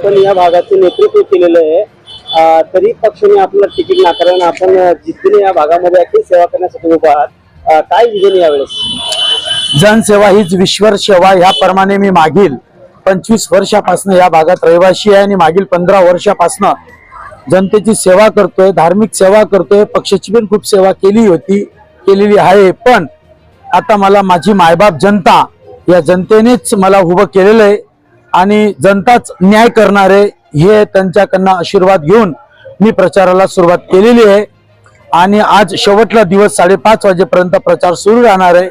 पण या भागाचं नेतृत्व केलेलं आहे, तरी पक्षाने आपलं तिकीट नाकारल्यानं आपण जिद्दीने या भागामध्ये अखिल सेवा करण्यासाठी उभा आहात. काय विजन यावेळेस? जनसेवा हीच विश्वर सेवा ह्या प्रमाणे मी मागील 25 वर्षापासून या भागात रहिवासी आहे आणि मागील 15 वर्षापासून जनतेची सेवा करतोय, धार्मिक सेवा करतोय. पक्षाची पण खूप सेवा केलेली आहे. पण आता मला माझी मायबाप जनता, या जनतेनेच मला उभं केलेलं आहे आणि जनताच न्याय करणार आहे हे त्यांच्याकडनं आशीर्वाद घेऊन मी प्रचाराला सुरुवात केलेली आहे. आणि आज शेवटला दिवस 5:30 वाजेपर्यंत प्रचार सुरू राहणार आहे.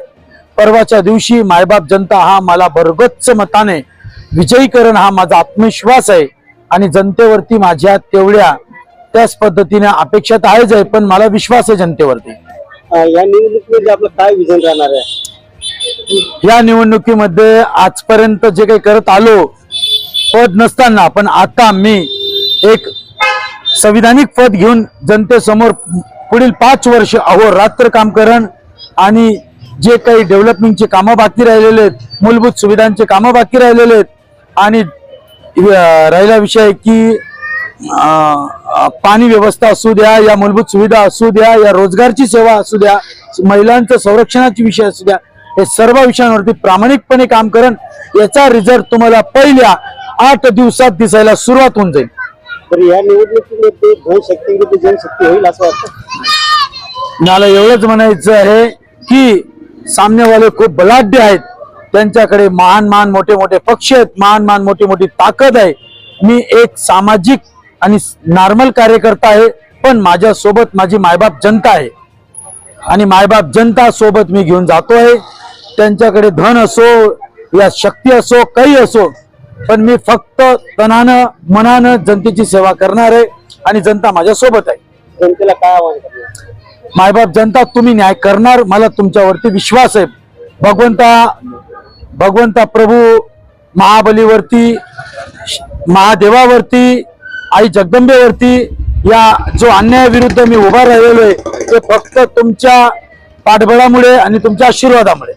परवाच्या दिवशी मायबाप जनता हा मला भरगच्च मताने विजयी करण हा माझा आत्मविश्वास आहे आणि जनतेवरती माझ्या तेवढ्या त्याच पद्धतीने अपेक्षा तर आहेच आहे, पण मला विश्वास आहे जनतेवरती. या निवडणुकीमध्ये आपलं काय विजन राहणार आहे? या निवडणुकीमध्ये आजपर्यंत जे काही करत आलो पद नसताना, पण आता मी एक संविधानिक पद घेऊन जनतेसमोर पुढील 5 वर्ष अहोरात्र काम करण आणि जे काही डेव्हलपमेंटचे कामं बाकी राहिलेले आहेत, मूलभूत सुविधांचे कामं बाकी राहिलेले आहेत आणि राहिला विषय की पाणी व्यवस्था असू द्या, या मूलभूत सुविधा असू द्या, या रोजगारची सेवा असू द्या, महिलांचं संरक्षणाचे विषय असू द्या, हे सर्व विषयांवरती प्रामाणिकपणे काम करण. याचा रिझल्ट तुम्हाला पहिल्या 8 दिवसात दिसायला सुरुवात होऊन जाईल. तर या निवडणुकीमध्ये धनशक्ती विरुद्ध जनशक्ती होईल असं वाटतं? मला एवढंच म्हणायचं आहे की सामनेवाले खूप बलाढ्य आहेत, त्यांच्याकडे महान मोठे पक्ष आहेत, महान मोठी ताकद आहे. मी एक सामाजिक आणि नॉर्मल कार्यकर्ता आहे, पण माझ्या सोबत माझी मायबाप जनता आहे आणि मायबाप जनता सोबत मी घेऊन जातोय. त्यांच्याकडे धन असो या शक्ती असो काही असो, पण मी फक्त तनानं मनानं जनतेची सेवा करणार आहे आणि जनता माझ्या सोबत आहे. जनतेला काय आवाहन करणार? मायबाप जनता, तुम्ही न्याय करणार, मला तुमच्यावरती विश्वास आहे. भगवंता प्रभू महाबलीवरती, महादेवावरती, आई जगदंबेवरती या जो अन्यायाविरुद्ध मी उभा राहिलेलो आहे ते फक्त तुमच्या पाठबळामुळे आणि तुमच्या आशीर्वादामुळे.